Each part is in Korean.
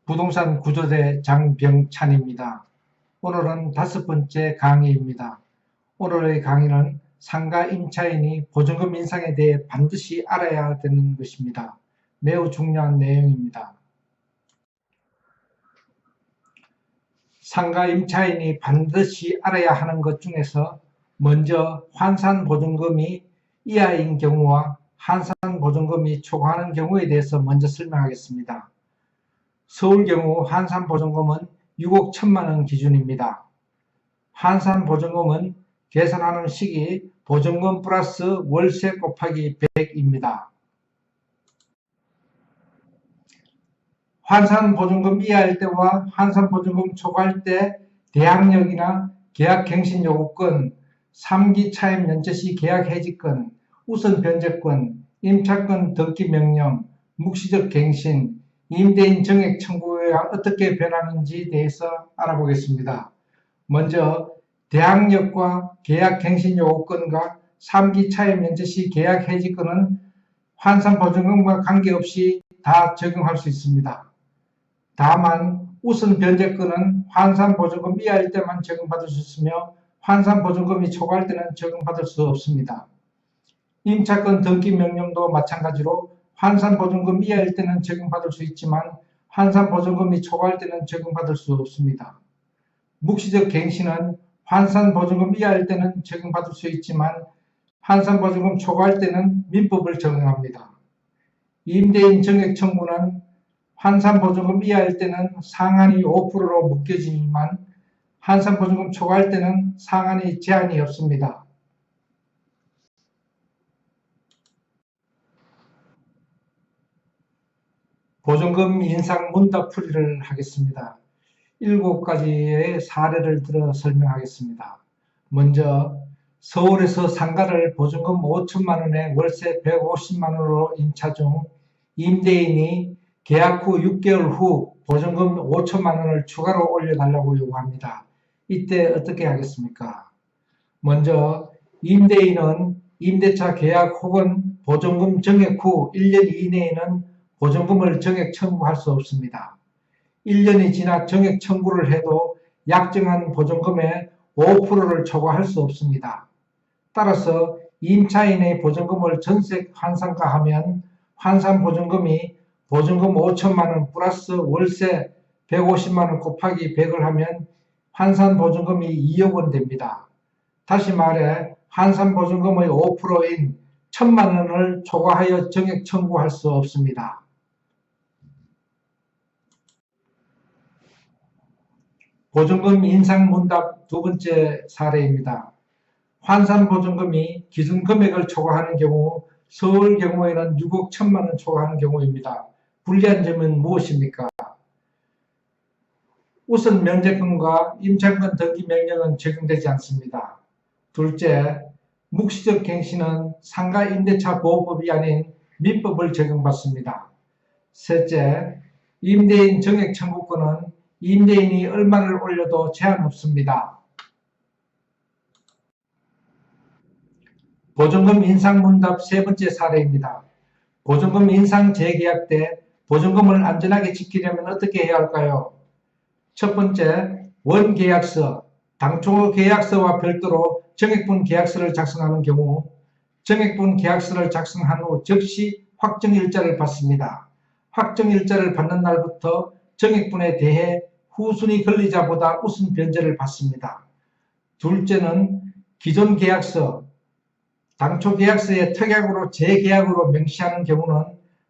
부동산 구조대 장병찬입니다. 오늘은 5번째 강의입니다. 오늘의 강의는 상가 임차인이 보증금 인상에 대해 반드시 알아야 되는 것입니다. 매우 중요한 내용입니다. 상가 임차인이 반드시 알아야 하는 것 중에서 먼저 환산보증금이 이하인 경우와 환산보증금이 초과하는 경우에 대해서 먼저 설명하겠습니다. 서울 경우 환산보증금은 6억 1천만 원 기준입니다. 환산보증금은 계산하는 식이 보증금 플러스 월세 곱하기 100입니다. 환산보증금 이하일 때와 환산보증금 초과할 때 대항력이나 계약갱신요구권, 3기 차임 연체시 계약해지권, 우선변제권, 임차권 등기명령, 묵시적 갱신, 임대인 정액 청구가 어떻게 변하는지에 대해서 알아보겠습니다. 먼저 대항력과 계약갱신요구권과 3기 차임 연체시 계약해지권은 환산보증금과 관계없이 다 적용할 수 있습니다. 다만 우선 변제권은 환산보증금 이하일 때만 적용받을 수 있으며 환산보증금이 초과할 때는 적용받을 수 없습니다. 임차권 등기명령도 마찬가지로 환산보증금 이하일 때는 적용받을 수 있지만 환산보증금이 초과할 때는 적용받을 수 없습니다. 묵시적 갱신은 환산보증금 이하일 때는 적용받을 수 있지만 환산보증금 초과할 때는 민법을 적용합니다. 임대인 정액 청구는 환산보증금 이하일 때는 상한이 5%로 묶여지지만 환산보증금 초과할 때는 상한이 제한이 없습니다. 보증금 인상 문답풀이를 하겠습니다. 7가지의 사례를 들어 설명하겠습니다. 먼저 서울에서 상가를 보증금 5천만 원에 월세 150만 원으로 임차 중 임대인이 계약 후 6개월 후 보증금 5천만 원을 추가로 올려달라고 요구합니다. 이때 어떻게 하겠습니까? 먼저 임대인은 임대차 계약 혹은 보증금 정액 후 1년 이내에는 보증금을 정액 청구할 수 없습니다. 1년이 지나 정액 청구를 해도 약정한 보증금의 5%를 초과할 수 없습니다. 따라서 임차인의 보증금을 전세 환산가하면 환산보증금이 보증금 5천만 원 플러스 월세 150만 원 곱하기 100을 하면 환산보증금이 2억 원 됩니다. 다시 말해 환산보증금의 5%인 1천만 원을 초과하여 정액 청구할 수 없습니다. 보증금 인상 문답 2번째 사례입니다. 환산보증금이 기준금액을 초과하는 경우 서울 경우에는 6억 1천만 원 초과하는 경우입니다. 불리한 점은 무엇입니까? 우선 면제권과 임차권 등기 명령은 적용되지 않습니다. 둘째, 묵시적 갱신은 상가 임대차 보호법이 아닌 민법을 적용받습니다. 셋째, 임대인 정액 청구권은 임대인이 얼마를 올려도 제한 없습니다. 보증금 인상 문답 3번째 사례입니다. 보증금 인상 재계약 때 보증금을 안전하게 지키려면 어떻게 해야 할까요? 첫 번째, 원계약서, 당초 계약서와 별도로 정액분 계약서를 작성하는 경우 정액분 계약서를 작성한 후 즉시 확정일자를 받습니다. 확정일자를 받는 날부터 정액분에 대해 후순위 권리자보다 우선 변제를 받습니다. 둘째는 기존 계약서, 당초 계약서에 특약으로 재계약으로 명시하는 경우는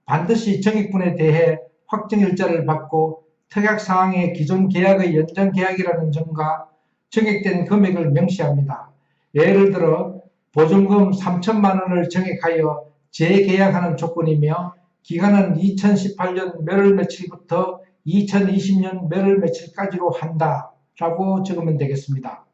반드시 정액분에 대해 확정일자를 받고 특약사항에 기존 계약의 연장 계약이라는 점과 정액된 금액을 명시합니다. 예를 들어 보증금 3천만 원을 정액하여 재계약하는 조건이며 기간은 2018년 몇월 며칠부터 2020년 몇월 며칠까지로 한다 라고 적으면 되겠습니다.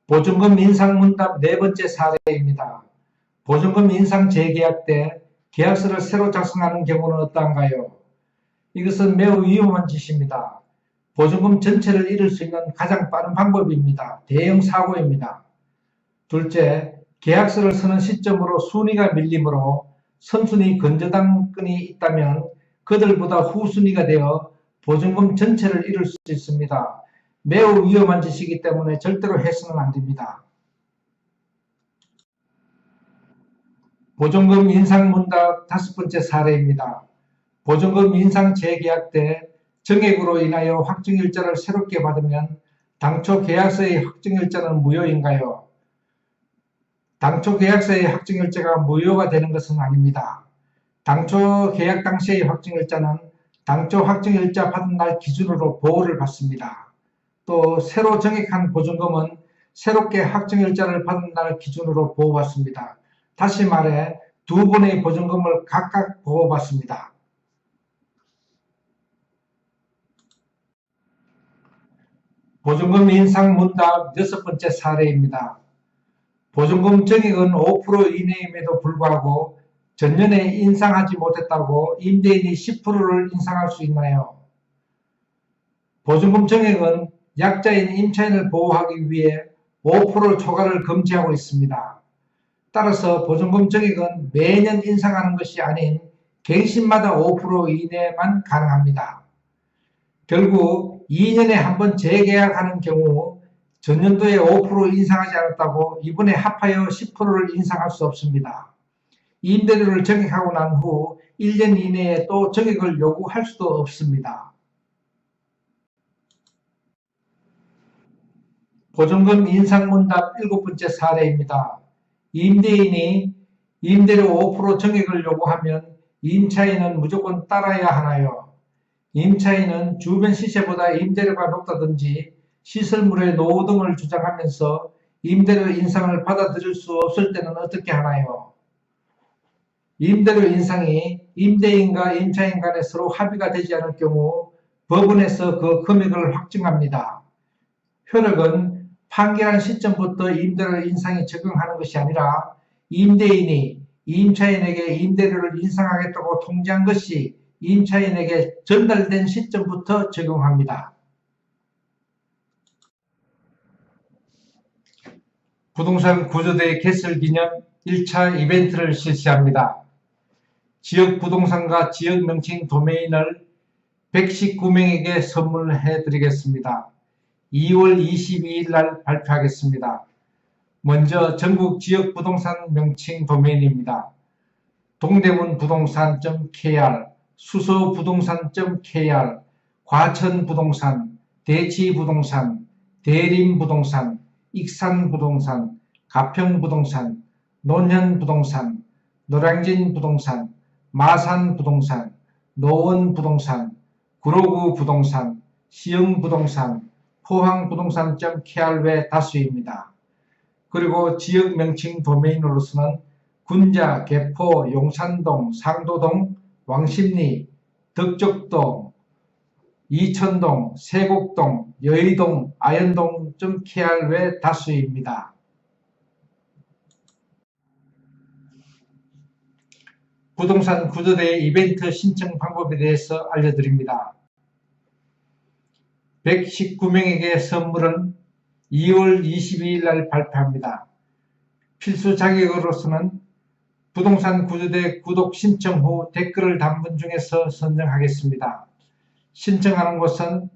보증금 인상 문답 4번째 사례입니다. 보증금 인상 재계약 때 계약서를 새로 작성하는 경우는 어떠한가요? 이것은 매우 위험한 짓입니다. 보증금 전체를 잃을 수 있는 가장 빠른 방법입니다. 대형 사고입니다. 둘째, 계약서를 쓰는 시점으로 순위가 밀리므로 선순위 건저당권이 있다면 그들보다 후순위가 되어 보증금 전체를 잃을 수 있습니다. 매우 위험한 짓이기 때문에 절대로 해서는 안 됩니다. 보증금 인상 문답 5번째 사례입니다. 보증금 인상 재계약 때 정액으로 인하여 확정일자를 새롭게 받으면 당초 계약서의 확정일자는 무효인가요? 당초 계약서의 확정일자가 무효가 되는 것은 아닙니다. 당초 계약 당시의 확정일자는 당초 확정일자 받은 날 기준으로 보호를 받습니다. 또 새로 정액한 보증금은 새롭게 확정일자를 받은 날 기준으로 보호받습니다. 다시 말해 두 번의 보증금을 각각 보호받습니다. 보증금 인상 문답 6번째 사례입니다. 보증금 정액은 5% 이내임에도 불구하고 전년에 인상하지 못했다고 임대인이 10%를 인상할 수 있나요? 보증금 정액은 약자인 임차인을 보호하기 위해 5% 초과를 금지하고 있습니다. 따라서 보증금 정액은 매년 인상하는 것이 아닌 갱신마다 5% 이내만 가능합니다. 결국 2년에 한 번 재계약하는 경우 전년도에 5% 인상하지 않았다고 이번에 합하여 10%를 인상할 수 없습니다. 임대료를 정액하고 난 후 1년 이내에 또 정액을 요구할 수도 없습니다. 보증금 인상 문답 7번째 사례입니다. 임대인이 임대료 5% 정액을 요구하면 임차인은 무조건 따라야 하나요? 임차인은 주변 시세보다 임대료가 높다든지 시설물의 노후 등을 주장하면서 임대료 인상을 받아들일 수 없을 때는 어떻게 하나요? 임대료 인상이 임대인과 임차인 간에 서로 합의가 되지 않을 경우 법원에서 그 금액을 확정합니다. 효력은 판결한 시점부터 임대료 인상이 적용하는 것이 아니라 임대인이 임차인에게 임대료를 인상하겠다고 통지한 것이 임차인에게 전달된 시점부터 적용합니다. 부동산 구조대 개설 기념 1차 이벤트를 실시합니다. 지역 부동산과 지역 명칭 도메인을 119명에게 선물해 드리겠습니다. 2월 22일 날 발표하겠습니다. 먼저 전국 지역 부동산 명칭 도메인입니다. 동대문부동산.kr, 수서부동산.kr, 과천부동산, 대치부동산, 대림부동산, 익산부동산, 가평부동산, 논현부동산, 노량진부동산, 마산부동산, 노원부동산, 구로구부동산, 시흥부동산, 포항부동산.kr 외 다수입니다. 그리고 지역 명칭 도메인으로서는 군자, 개포, 용산동, 상도동, 왕십리, 덕적동, 이천동, 세곡동, 여의동, 아현동.kr 외 다수입니다. 부동산 구조대의 이벤트 신청 방법에 대해서 알려드립니다. 119명에게 선물은 2월 22일 날 발표합니다. 필수 자격으로서는 부동산 구조대 구독 신청 후 댓글을 단 분 중에서 선정하겠습니다. 신청하는 곳은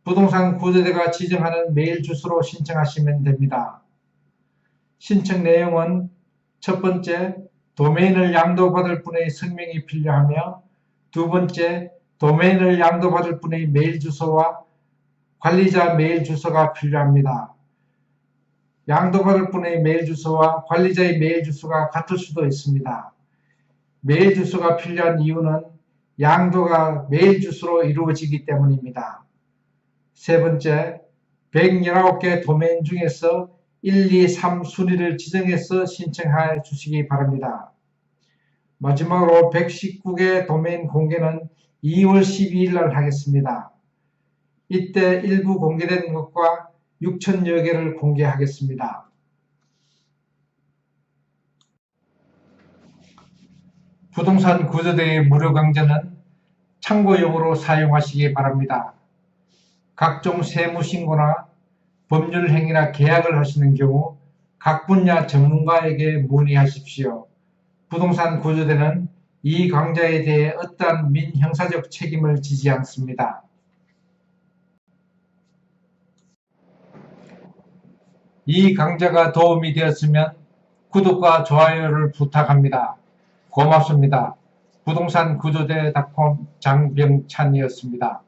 부동산 구조대가 지정하는 메일 주소로 신청하시면 됩니다. 신청 내용은 첫 번째, 도메인을 양도받을 분의 성명이 필요하며 두 번째, 도메인을 양도받을 분의 메일 주소와 관리자 메일 주소가 필요합니다. 양도받을 분의 메일 주소와 관리자의 메일 주소가 같을 수도 있습니다. 메일 주소가 필요한 이유는 양도가 메일 주소로 이루어지기 때문입니다. 세 번째, 119개 도메인 중에서 1, 2, 3 순위를 지정해서 신청해 주시기 바랍니다. 마지막으로 119개 도메인 공개는 2월 12일 날 하겠습니다. 이때 일부 공개된 것과 6천여 개를 공개하겠습니다. 부동산 구조대의 무료 강좌는 참고용으로 사용하시기 바랍니다. 각종 세무신고나 법률행위나 계약을 하시는 경우 각 분야 전문가에게 문의하십시오. 부동산 구조대는 이 강자에 대해 어떠한 민형사적 책임을 지지 않습니다. 이 강좌가 도움이 되었으면 구독과 좋아요를 부탁합니다. 고맙습니다. 부동산 구조대 닷컴 장병찬이었습니다.